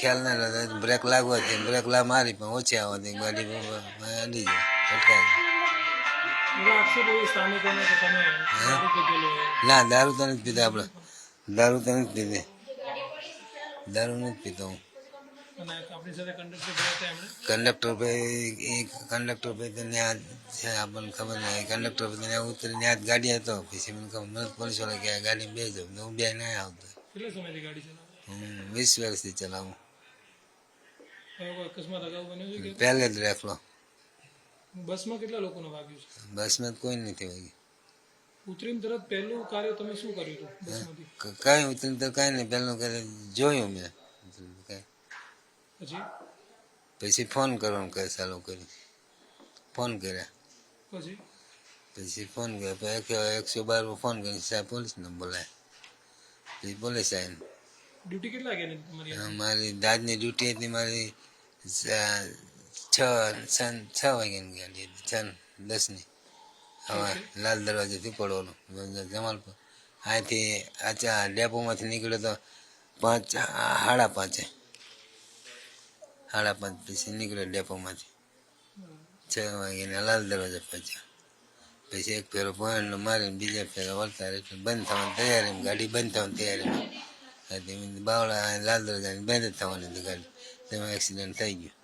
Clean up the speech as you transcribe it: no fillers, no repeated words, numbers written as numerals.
ખ્યાલ ના રહેતો બ્રેક લાગવાથી બ્રેક મારી પણ ઓછી આવવાથી ગાડી અડી જાય ફટકાઈ ના દારૂ તો નથી પીતા આપણે દારૂ તો નથી પીધી દારૂ નથી પીતો હું કંડક્ટર ભાઈ તો ત્યાં છે આપણને ખબર નહીં કંડક્ટર ભાઈ ત્યાં ઉતરી ત્યાં જ ગાડી હતો પછી મને ખબર મને પોલીસ વાળા કે ગાડી બે જાઉં હું બે ના આવતો હું 20 વર્ષથી ચલાવું પહેલે જ રાખલો બસમાં કેટલા લોકોને વાગ્યું છે બસમાં કોઈ નથી વાગ્યું ઉતરીને તરત પહેલું કાર્ય તમે શું કર્યું હતું બસમાંથી કાંઈ ઉતરીને તો કાંઈ નહીં પહેલું જોયું મેં પછી પછી ફોન કરવાનું કહે ચાલુ કર્યું ફોન કર્યા પછી ફોન કર્યા 112 ફોન કરી સાહેબ પોલીસને બોલાય પછી પોલીસ આવીને ડ્યુટી કેટલા વાગ્યાની મારી દાદની ડ્યુટી હતી મારી 6 વાગ્યાની ગાડી હતી 6:10ની હવે લાલ દરવાજેથી પડવાનું જમાલપુર અહીંથી આચા ડેપોમાંથી નીકળ્યો તો 5:30 5:30 પછી નીકળ્યો ડેપોમાંથી 6 વાગ્યાના લાલ દરવાજા પહોંચ્યા પછી એક ફેરો પોઈન્ટ મારીને બીજા ફેરો વળતા એટલે બંધ થવાની તૈયારી ગાડી બંધ થવાની તૈયારી બાવળા લાલ દરવાજાની બંધ જ થવાની હતી ગાડી તેમાં એક્સિડન્ટ થઈ ગયો